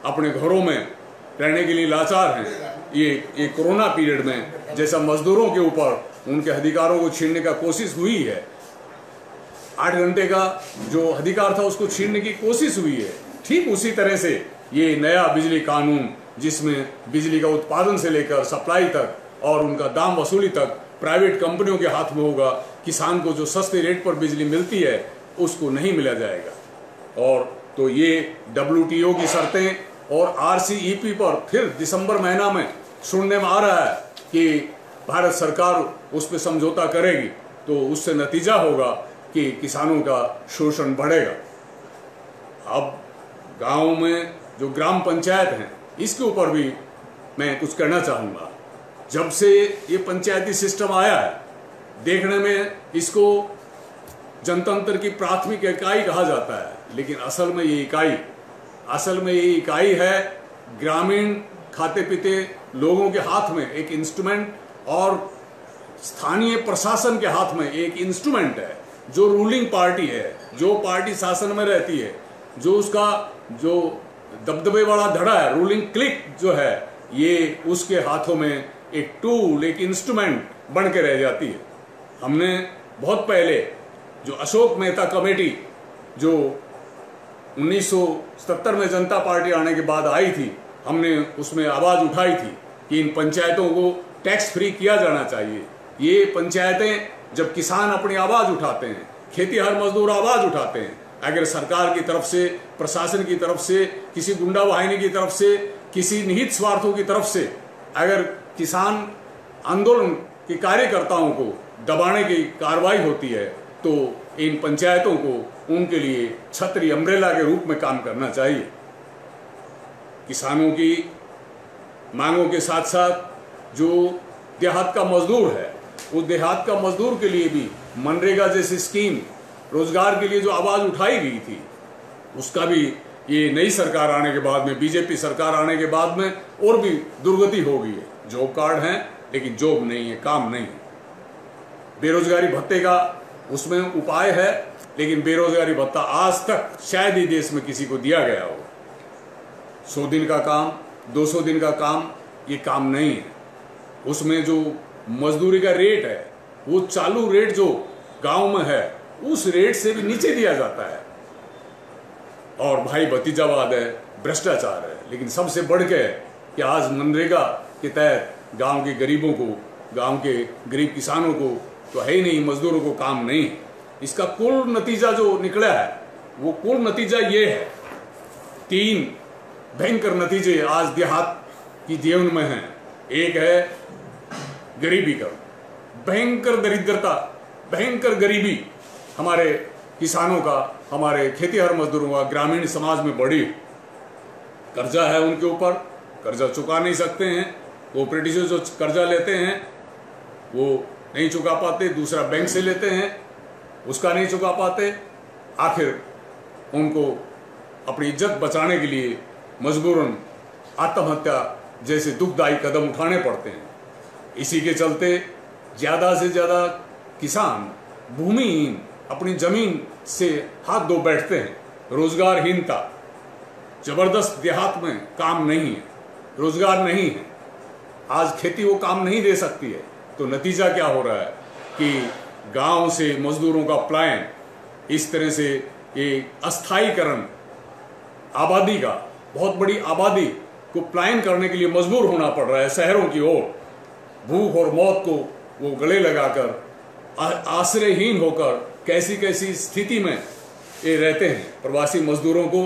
अपने घरों में रहने के लिए लाचार हैं, ये कोरोना पीरियड में जैसा मजदूरों के ऊपर उनके अधिकारों को छीनने का कोशिश हुई है, 8 घंटे का जो अधिकार था उसको छीनने की कोशिश हुई है, ठीक उसी तरह से ये नया बिजली कानून जिसमें बिजली का उत्पादन से लेकर सप्लाई तक और उनका दाम वसूली तक प्राइवेट कंपनियों के हाथ में होगा। किसान को जो सस्ते रेट पर बिजली मिलती है उसको नहीं मिला जाएगा। और तो ये WTO की शर्तें और RCEP पर फिर दिसंबर महीना में सुनने में आ रहा है कि भारत सरकार उस पर समझौता करेगी, तो उससे नतीजा होगा कि किसानों का शोषण बढ़ेगा। अब गांव में जो ग्राम पंचायत हैं इसके ऊपर भी मैं कुछ कहना चाहूँगा। जब से ये पंचायती सिस्टम आया है, देखने में इसको जनतंत्र की प्राथमिक इकाई कहा जाता है, लेकिन असल में ये इकाई है ग्रामीण खाते पीते लोगों के हाथ में एक इंस्ट्रूमेंट और स्थानीय प्रशासन के हाथ में एक इंस्ट्रूमेंट है। जो रूलिंग पार्टी है, जो पार्टी शासन में रहती है, जो उसका जो दबदबे वाला धड़ा है, रूलिंग क्लिक जो है, ये उसके हाथों में एक टूल, एक इंस्ट्रूमेंट बन के रह जाती है। हमने बहुत पहले जो अशोक मेहता कमेटी जो 1970 में जनता पार्टी आने के बाद आई थी, हमने उसमें आवाज उठाई थी कि इन पंचायतों को टैक्स फ्री किया जाना चाहिए। ये पंचायतें जब किसान अपनी आवाज उठाते हैं, खेतीहर मजदूर आवाज उठाते हैं, अगर सरकार की तरफ से, प्रशासन की तरफ से, किसी गुंडा वाहिनी की तरफ से, किसी निहित स्वार्थों की तरफ से अगर किसान आंदोलन के कार्यकर्ताओं को दबाने की कार्रवाई होती है, तो इन पंचायतों को उनके लिए छतरी, अम्ब्रेला के रूप में काम करना चाहिए। किसानों की मांगों के साथ साथ जो देहात का मजदूर है, उस देहात का मजदूर के लिए भी मनरेगा जैसी स्कीम, रोजगार के लिए जो आवाज उठाई गई थी, उसका भी ये नई सरकार आने के बाद में, बीजेपी सरकार आने के बाद में और भी दुर्गति हो गई है। जॉब कार्ड हैं लेकिन जॉब नहीं है, काम नहीं है। बेरोजगारी भत्ते का उसमें उपाय है, लेकिन बेरोजगारी भत्ता आज तक शायद ही देश में किसी को दिया गया हो। 100 दिन का काम, 200 दिन का काम, ये काम नहीं है। उसमें जो मजदूरी का रेट है, वो चालू रेट जो गांव में है उस रेट से भी नीचे दिया जाता है। और भाई भतीजावाद है, भ्रष्टाचार है। लेकिन सबसे बढ़ के कि आज मनरेगा के तहत गांव के गरीबों को, गांव के गरीब किसानों को तो है ही नहीं, मजदूरों को काम नहीं। इसका कुल नतीजा जो निकला है, वो कुल नतीजा ये है, 3 भयंकर नतीजे आज देहात की जीवन में हैं। एक है गरीबी का, भयंकर दरिद्रता, भयंकर गरीबी हमारे किसानों का, हमारे खेतीहर मजदूरों का, ग्रामीण समाज में बढ़ी। कर्जा है उनके ऊपर, कर्जा चुका नहीं सकते हैं। कोऑपरेटिव जो कर्जा लेते हैं वो नहीं चुका पाते, दूसरा बैंक से लेते हैं, उसका नहीं चुका पाते। आखिर उनको अपनी इज्जत बचाने के लिए मजबूरन आत्महत्या जैसे दुखदायी कदम उठाने पड़ते हैं। इसी के चलते ज़्यादा से ज़्यादा किसान भूमिहीन, अपनी जमीन से हाथ धो बैठते हैं। रोजगारहीनता जबरदस्त, देहात में काम नहीं है, रोजगार नहीं है, आज खेती वो काम नहीं दे सकती है। तो नतीजा क्या हो रहा है कि गांव से मजदूरों का पलायन, इस तरह से ये अस्थायीकरण, आबादी का, बहुत बड़ी आबादी को पलायन करने के लिए मजबूर होना पड़ रहा है शहरों की ओर। भूख और मौत को वो गले लगाकर, आश्रयहीन होकर कैसी कैसी स्थिति में ये रहते हैं। प्रवासी मजदूरों को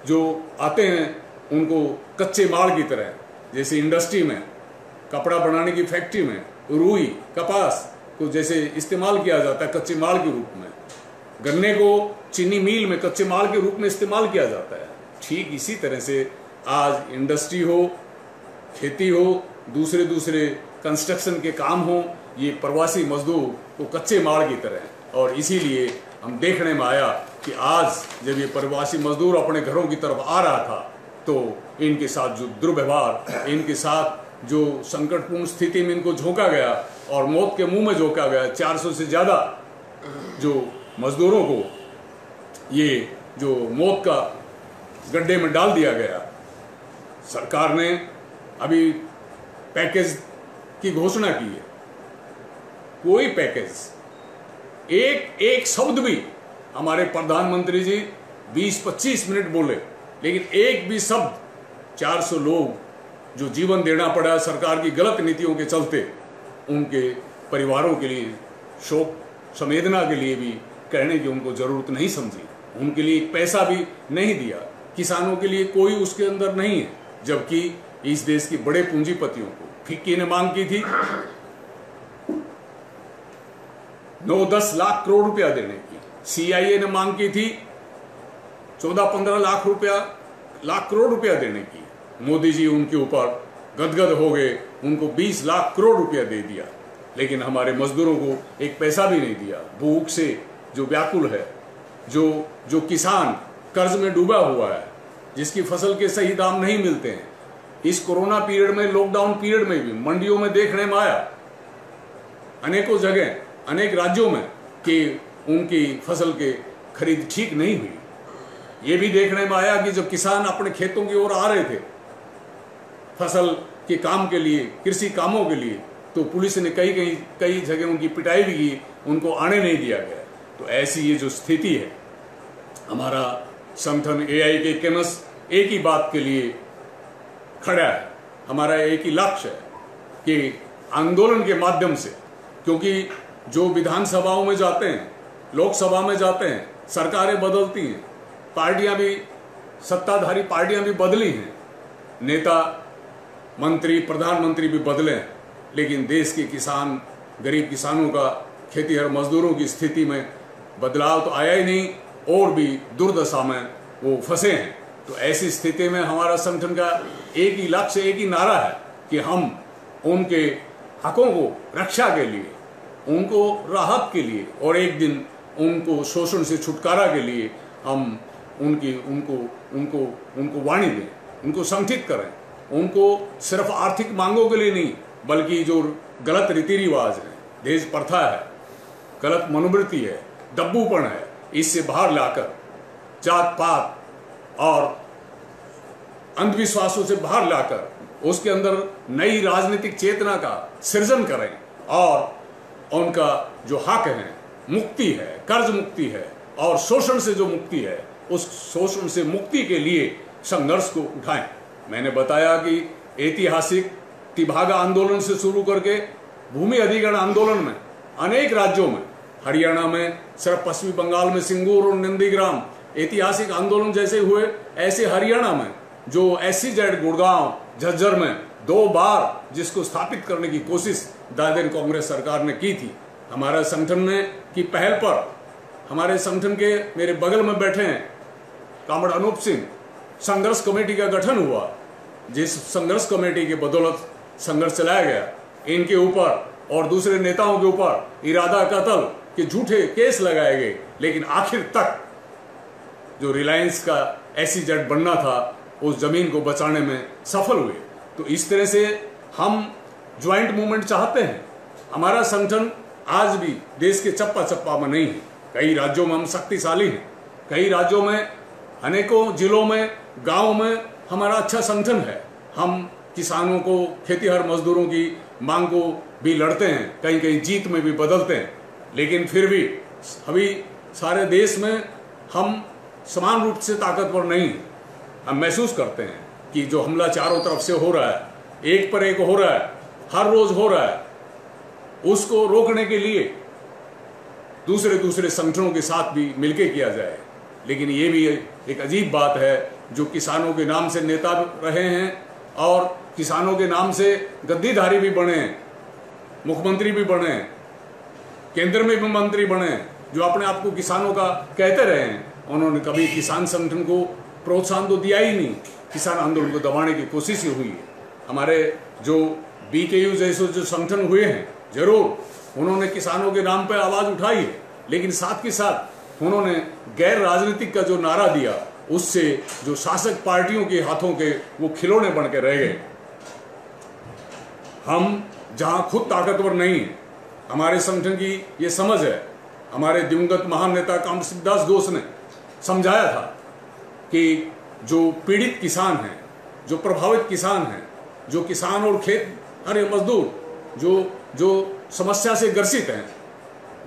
जो आते हैं उनको कच्चे माल की तरह, जैसे इंडस्ट्री में, कपड़ा बनाने की फैक्ट्री में रुई, कपास को जैसे इस्तेमाल किया जाता है कच्चे माल के रूप में, गन्ने को चीनी मिल में कच्चे माल के रूप में इस्तेमाल किया जाता है। ठीक इसी तरह से आज इंडस्ट्री हो, खेती हो, दूसरे कंस्ट्रक्शन के काम हो, ये प्रवासी मजदूर को कच्चे माल की तरह। और इसीलिए हम देखने में आया कि आज जब ये प्रवासी मजदूर अपने घरों की तरफ आ रहा था तो इनके साथ जो दुर्व्यवहार, इनके साथ जो संकटपूर्ण स्थिति में इनको झोंका गया और मौत के मुंह में झोंका गया, 400 से ज़्यादा जो मजदूरों को ये जो मौत का गड्ढे में डाल दिया गया। सरकार ने अभी पैकेज की घोषणा की है, कोई पैकेज एक शब्द भी हमारे प्रधानमंत्री जी 20-25 मिनट बोले, लेकिन एक भी शब्द 400 लोग जो जीवन देना पड़ा सरकार की गलत नीतियों के चलते, उनके परिवारों के लिए शोक संवेदना के लिए भी कहने की उनको जरूरत नहीं समझी। उनके लिए एक पैसा भी नहीं दिया, किसानों के लिए कोई उसके अंदर नहीं है, जबकि इस देश के बड़े पूंजीपतियों को फिक्की ने मांग की थी 9-10 लाख करोड़ रुपया देने की, CIA ने मांग की थी 14-15 लाख करोड़ रुपया देने की। मोदी जी उनके ऊपर गदगद हो गए, उनको 20 लाख करोड़ रुपया दे दिया, लेकिन हमारे मजदूरों को एक पैसा भी नहीं दिया। भूख से जो व्याकुल है, जो किसान कर्ज में डूबा हुआ है, जिसकी फसल के सही दाम नहीं मिलते हैं, इस कोरोना पीरियड में, लॉकडाउन पीरियड में भी मंडियों में देखने में आया, अनेकों जगह अनेक राज्यों में, कि उनकी फसल के खरीद ठीक नहीं हुई। ये भी देखने में आया कि जब किसान अपने खेतों की ओर आ रहे थे फसल के काम के लिए, कृषि कामों के लिए, तो पुलिस ने कई जगह उनकी पिटाई भी की, उनको आने नहीं दिया गया। तो ऐसी ये जो स्थिति है, हमारा संगठन AIKMS एक ही बात के लिए खड़ा है, हमारा एक ही लक्ष्य है कि आंदोलन के माध्यम से, क्योंकि जो विधानसभाओं में जाते हैं, लोकसभा में जाते हैं, सरकारें बदलती हैं, पार्टियां भी, सत्ताधारी पार्टियां भी बदली हैं, नेता, मंत्री, प्रधानमंत्री भी बदले हैं, लेकिन देश के किसान, गरीब किसानों का, खेतीहर मजदूरों की स्थिति में बदलाव तो आया ही नहीं, और भी दुर्दशा में वो फंसे हैं। तो ऐसी स्थिति में हमारा संगठन का एक ही लक्ष्य, एक ही नारा है कि हम उनके हकों को रक्षा के लिए, उनको राहत के लिए, और एक दिन उनको शोषण से छुटकारा के लिए हम उनको वाणी दें, उनको संगठित करें, उनको सिर्फ आर्थिक मांगों के लिए नहीं, बल्कि जो गलत रीति रिवाज है, देश प्रथा है, गलत मनोवृत्ति है, दब्बूपन है, इससे बाहर लाकर, जात पात और अंधविश्वासों से बाहर लाकर उसके अंदर नई राजनीतिक चेतना का सृजन करें, और उनका जो हक है, मुक्ति है, कर्ज मुक्ति है, और शोषण से जो मुक्ति है, उस शोषण से मुक्ति के लिए संघर्ष को उठाएं। मैंने बताया कि ऐतिहासिक तिभागा आंदोलन से शुरू करके भूमि अधिग्रहण आंदोलन में अनेक राज्यों में, हरियाणा में, सिर्फ पश्चिमी बंगाल में सिंगूर और नंदीग्राम ऐतिहासिक आंदोलन जैसे हुए, ऐसे हरियाणा में जो SEZ गुड़गांव, झज्जर में 2 बार जिसको स्थापित करने की कोशिश दादन कांग्रेस सरकार ने की थी, हमारा संगठन ने की पहल पर, हमारे संगठन के मेरे बगल में बैठे हैं कामड़ अनूप सिंह, संघर्ष कमेटी का गठन हुआ, जिस संघर्ष कमेटी के बदौलत संघर्ष चलाया गया। इनके ऊपर और दूसरे नेताओं के ऊपर इरादा कत्ल के झूठे केस लगाए गए, लेकिन आखिर तक जो रिलायंस का SEZ बनना था, उस जमीन को बचाने में सफल हुए। तो इस तरह से हम ज्वाइंट मूवमेंट चाहते हैं। हमारा संगठन आज भी देश के चप्पा चप्पा में नहीं है, कई राज्यों में हम शक्तिशाली हैं, कई राज्यों में, अनेकों जिलों में, गांव में हमारा अच्छा संगठन है। हम किसानों को, खेतीहर मजदूरों की मांग को भी लड़ते हैं, कहीं कहीं जीत में भी बदलते हैं, लेकिन फिर भी अभी सारे देश में हम समान रूप से ताकतवर नहीं हैं। हम महसूस करते हैं कि जो हमला चारों तरफ से हो रहा है, एक पर एक हो रहा है, हर रोज हो रहा है, उसको रोकने के लिए दूसरे संगठनों के साथ भी मिलके किया जाए। लेकिन ये भी एक अजीब बात है, जो किसानों के नाम से नेता रहे हैं और किसानों के नाम से गद्दीधारी भी बने, मुख्यमंत्री भी बने, केंद्र में भी मंत्री बने, जो अपने आप को किसानों का कहते रहे हैं, उन्होंने कभी किसान संगठन को प्रोत्साहन तो दिया ही नहीं। किसान आंदोलन को दबाने की कोशिश ही हुई है। हमारे जो BKU जैसे जो संगठन हुए हैं, जरूर उन्होंने किसानों के नाम पर आवाज उठाई है, लेकिन साथ के साथ उन्होंने गैर राजनीतिक का जो नारा दिया, उससे जो शासक पार्टियों के हाथों के वो खिलौने बन के रह गए। हम जहां खुद ताकतवर नहीं है, हमारे संगठन की ये समझ है, हमारे दिवंगत महान नेता कामसिद्ध दास घोष ने समझाया था कि जो पीड़ित किसान हैं, जो प्रभावित किसान हैं, जो किसान और खेत अरे मजदूर जो समस्या से ग्रसित हैं,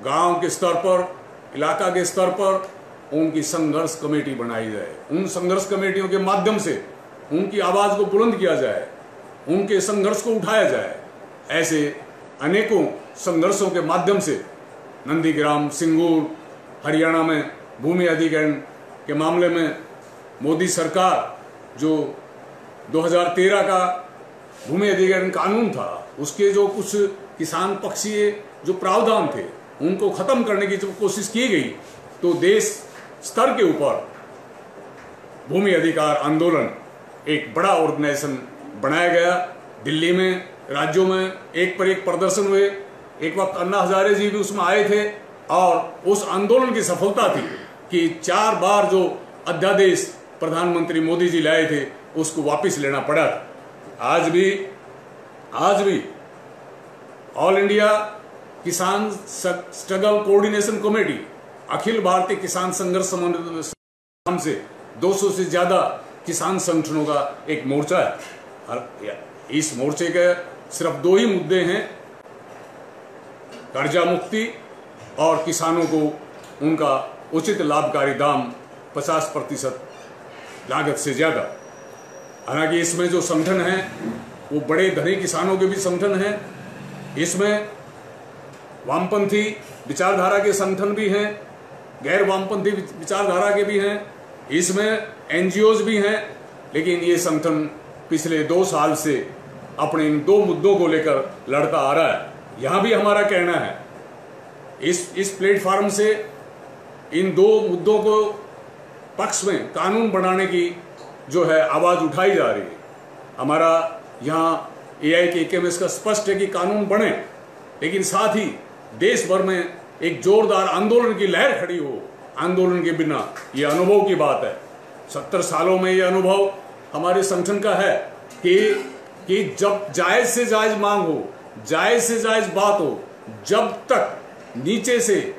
गांव के स्तर पर, इलाका के स्तर पर उनकी संघर्ष कमेटी बनाई जाए। उन संघर्ष कमेटियों के माध्यम से उनकी आवाज को बुलंद किया जाए, उनके संघर्ष को उठाया जाए। ऐसे अनेकों संघर्षों के माध्यम से नंदीग्राम, सिंगूर, हरियाणा में भूमि अधिग्रहण के मामले में मोदी सरकार जो 2013 का भूमि अधिग्रहण कानून था, उसके जो कुछ किसान पक्षीय जो प्रावधान थे, उनको खत्म करने की जब कोशिश की गई, तो देश स्तर के ऊपर भूमि अधिकार आंदोलन एक बड़ा ऑर्गेनाइजेशन बनाया गया। दिल्ली में, राज्यों में एक पर एक प्रदर्शन हुए। एक वक्त अन्ना हजारे जी भी उसमें आए थे और उस आंदोलन की सफलता थी कि 4 बार जो अध्यादेश प्रधानमंत्री मोदी जी लाए थे, उसको वापस लेना पड़ा। आज भी ऑल इंडिया किसान struggle coordination committee, Akhil Bharatiya किसान संघर्ष समन्वय से 200 से ज्यादा किसान संगठनों का एक मोर्चा है। इस मोर्चे के सिर्फ 2 ही मुद्दे हैं, कर्जा मुक्ति और किसानों को उनका उचित लाभकारी दाम 50% लागत से ज्यादा। हालांकि इसमें जो संगठन हैं वो बड़े धनी किसानों के भी संगठन हैं, इसमें वामपंथी विचारधारा के संगठन भी हैं, गैर वामपंथी विचारधारा के भी हैं, इसमें एनजीओज भी हैं। लेकिन ये संगठन पिछले 2 साल से अपने इन 2 मुद्दों को लेकर लड़ता आ रहा है। यहां भी हमारा कहना है, इस प्लेटफॉर्म से इन 2 मुद्दों को पक्ष में कानून बनाने की जो है आवाज उठाई जा रही है। हमारा यहाँ AIKMS का स्पष्ट है कि कानून बने, लेकिन साथ ही देश भर में एक जोरदार आंदोलन की लहर खड़ी हो। आंदोलन के बिना ये अनुभव की बात है, 70 सालों में ये अनुभव हमारे संगठन का है कि जब जायज से जायज मांग हो, जायज से जायज बात हो, जब तक नीचे से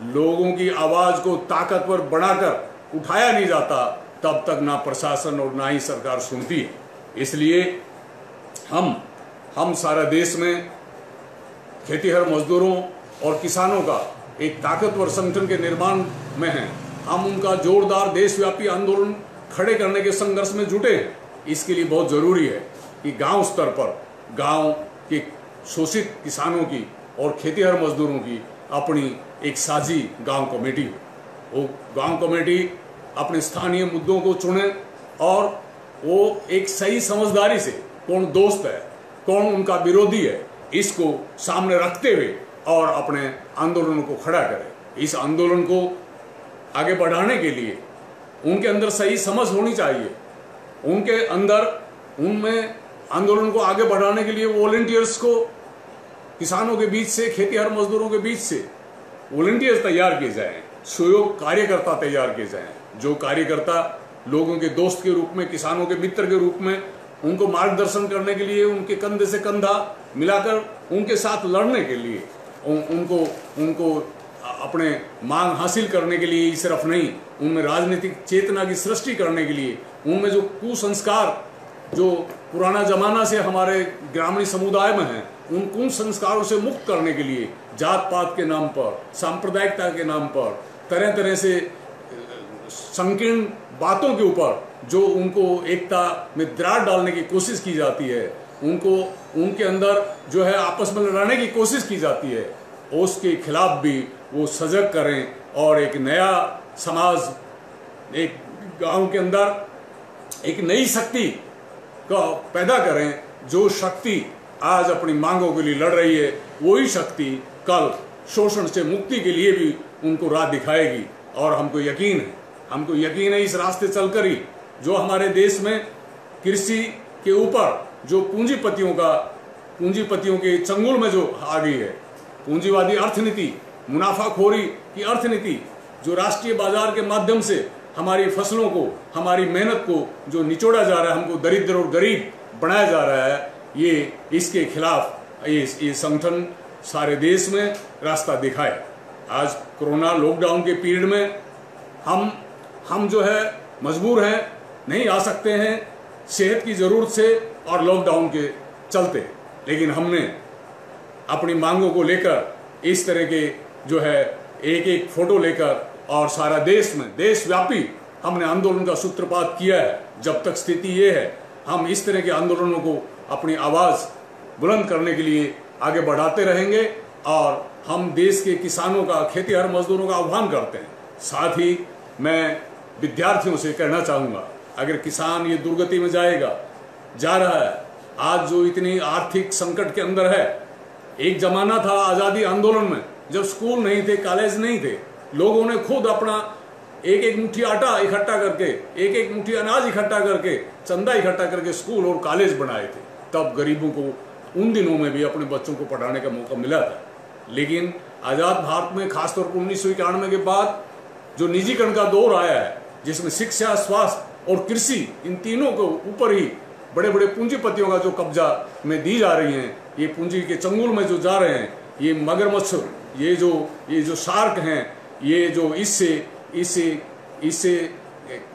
लोगों की आवाज को ताकतवर बनाकर उठाया नहीं जाता, तब तक ना प्रशासन और ना ही सरकार सुनती है। इसलिए हम सारा देश में खेतीहर मजदूरों और किसानों का एक ताकतवर संगठन के निर्माण में हैं। हम उनका जोरदार देशव्यापी आंदोलन खड़े करने के संघर्ष में जुटे हैं। इसके लिए बहुत जरूरी है कि गांव स्तर पर गांव के शोषित किसानों की और खेतीहर मजदूरों की अपनी एक साझी गांव कमेटी हो। वो गांव कमेटी अपने स्थानीय मुद्दों को चुने और वो एक सही समझदारी से कौन दोस्त है, कौन उनका विरोधी है, इसको सामने रखते हुए और अपने आंदोलन को खड़ा करे। इस आंदोलन को आगे बढ़ाने के लिए उनके अंदर सही समझ होनी चाहिए। उनके अंदर, उनमें आंदोलन को आगे बढ़ाने के लिए वॉलंटियर्स को किसानों के बीच से, खेतीहर मजदूरों के बीच से वॉलंटियर्स तैयार किए जाएं, सहयोग कार्यकर्ता तैयार किए जाएं, जो कार्यकर्ता लोगों के दोस्त के रूप में, किसानों के मित्र के रूप में उनको मार्गदर्शन करने के लिए, उनके कंधे से कंधा मिलाकर उनके साथ लड़ने के लिए, उनको अपने मांग हासिल करने के लिए ही सिर्फ नहीं, उनमें राजनीतिक चेतना की सृष्टि करने के लिए, उनमें जो कुसंस्कार जो पुराना जमाना से हमारे ग्रामीण समुदाय में है, उन कुसंस्कारों से मुक्त करने के लिए जात पात के नाम पर, सांप्रदायिकता के नाम पर, तरह तरह से संकीर्ण बातों के ऊपर जो उनको एकता में दरार डालने की कोशिश की जाती है, उनको उनके अंदर जो है आपस में लड़ाने की कोशिश की जाती है, उसके खिलाफ भी वो सजग करें और एक नया समाज, एक गांव के अंदर एक नई शक्ति का पैदा करें। जो शक्ति आज अपनी मांगों के लिए लड़ रही है, वही शक्ति कल शोषण से मुक्ति के लिए भी उनको राह दिखाएगी। और हमको यकीन है इस रास्ते चलकर ही जो हमारे देश में कृषि के ऊपर जो पूंजीपतियों के चंगुल में जो आ गई है, पूंजीवादी अर्थनीति मुनाफाखोरी की अर्थनीति, जो राष्ट्रीय बाजार के माध्यम से हमारी फसलों को, हमारी मेहनत को जो निचोड़ा जा रहा है, हमको दरिद्र और गरीब बनाया जा रहा है, ये इसके खिलाफ ये संगठन सारे देश में रास्ता दिखाए। आज कोरोना लॉकडाउन के पीरियड में हम जो है मजबूर हैं, नहीं आ सकते हैं सेहत की जरूरत से और लॉकडाउन के चलते, लेकिन हमने अपनी मांगों को लेकर इस तरह के जो है एक एक फोटो लेकर और सारा देश में देशव्यापी हमने आंदोलन का सूत्रपात किया है। जब तक स्थिति ये है, हम इस तरह के आंदोलनों को अपनी आवाज बुलंद करने के लिए आगे बढ़ाते रहेंगे और हम देश के किसानों का, खेतीहर मजदूरों का आह्वान करते हैं। साथ ही मैं विद्यार्थियों से कहना चाहूँगा, अगर किसान ये दुर्गति में जा रहा है, आज जो इतनी आर्थिक संकट के अंदर है, एक जमाना था आज़ादी आंदोलन में जब स्कूल नहीं थे, कॉलेज नहीं थे, लोगों ने खुद अपना एक एक मुट्ठी आटा इकट्ठा करके, एक एक मुट्ठी अनाज इकट्ठा करके, चंदा इकट्ठा करके स्कूल और कॉलेज बनाए थे। तब गरीबों को उन दिनों में भी अपने बच्चों को पढ़ाने का मौका मिला था। लेकिन आज़ाद भारत में खासतौर पर 1991 के बाद जो निजीकरण का दौर आया है, जिसमें शिक्षा, स्वास्थ्य और कृषि, इन तीनों के ऊपर ही बड़े बड़े पूंजीपतियों का जो कब्जा में दी जा रही हैं, ये पूंजी के चंगुल में जो जा रहे हैं, ये मगरमच्छ, ये जो शार्क हैं, ये जो इससे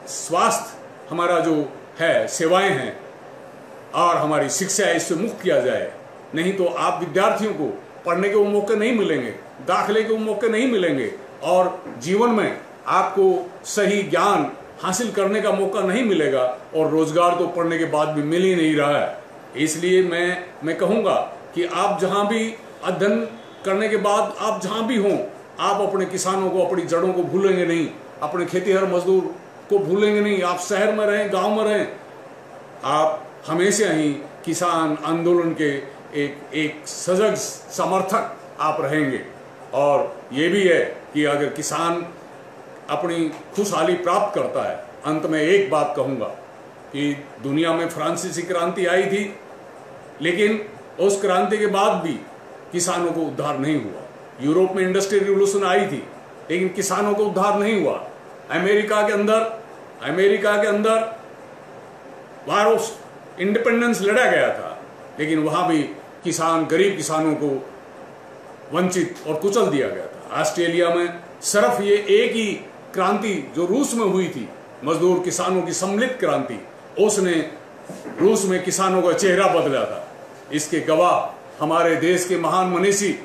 स्वास्थ्य हमारा जो है, सेवाएं हैं और हमारी शिक्षा, इससे मुक्त किया जाए। नहीं तो आप विद्यार्थियों को पढ़ने के वो मौके नहीं मिलेंगे, दाखिले के वो मौके नहीं मिलेंगे और जीवन में आपको सही ज्ञान हासिल करने का मौका नहीं मिलेगा और रोजगार तो पढ़ने के बाद भी मिल ही नहीं रहा है। इसलिए मैं कहूँगा कि आप जहाँ भी अध्ययन करने के बाद आप जहाँ भी हों, आप अपने किसानों को, अपनी जड़ों को भूलेंगे नहीं, अपने खेतीहर मजदूर को भूलेंगे नहीं। आप शहर में रहें, गांव में रहें, आप हमेशा ही किसान आंदोलन के एक सजग समर्थक आप रहेंगे। और ये भी है कि अगर किसान अपनी खुशहाली प्राप्त करता है, अंत में एक बात कहूँगा कि दुनिया में फ्रांसीसी क्रांति आई थी, लेकिन उस क्रांति के बाद भी किसानों को उद्धार नहीं हुआ। यूरोप में इंडस्ट्रियल रिवॉल्यूशन आई थी, लेकिन किसानों को उद्धार नहीं हुआ। अमेरिका के अंदर वार ऑफ इंडिपेंडेंस लड़ा गया था, लेकिन वहां भी गरीब किसानों को वंचित और कुचल दिया गया था। ऑस्ट्रेलिया में सिर्फ ये एक ही क्रांति जो रूस में हुई थी, मजदूर किसानों की सम्मिलित क्रांति, उसने रूस में किसानों का चेहरा बदला था। इसके गवाह हमारे देश के महान मनीषी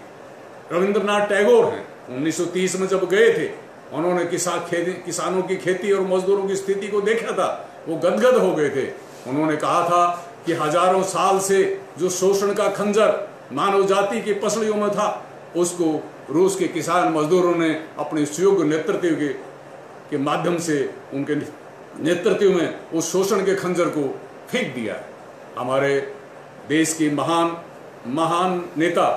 रविंद्रनाथ टैगोर हैं। 1930 में जब गए थे, उन्होंने किसानों की खेती और मजदूरों की स्थिति को देखा था, वो गदगद हो गए थे। उन्होंने कहा था कि हजारों साल से जो शोषण का खंजर मानव जाति की पसलियों में था, उसको रूस के किसान मजदूरों ने अपने सुयोग्य नेतृत्व के माध्यम से, उनके नेतृत्व में उस शोषण के खंजर को फेंक दिया है। हमारे देश के महान नेता,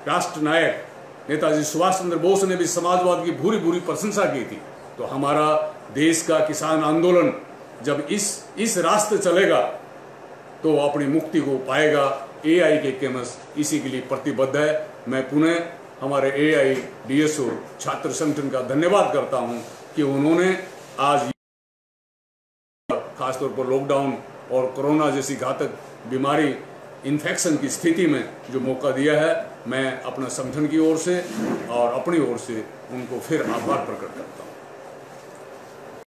राष्ट्र नायक नेताजी सुभाष चंद्र बोस ने भी समाजवाद की भूरी भूरी प्रशंसा की थी। तो हमारा देश का किसान आंदोलन जब इस रास्ते चलेगा तो अपनी मुक्ति को पाएगा। AIKMS इसी के लिए प्रतिबद्ध है। मैं पुनः हमारे AIDSO छात्र संगठन का धन्यवाद करता हूं कि उन्होंने आज खासतौर पर लॉकडाउन और कोरोना जैसी घातक बीमारी, इन्फेक्शन की स्थिति में जो मौका दिया है। मैं अपना संगठन की ओर से और अपनी ओर से उनको फिर आभार प्रकट करता हूँ।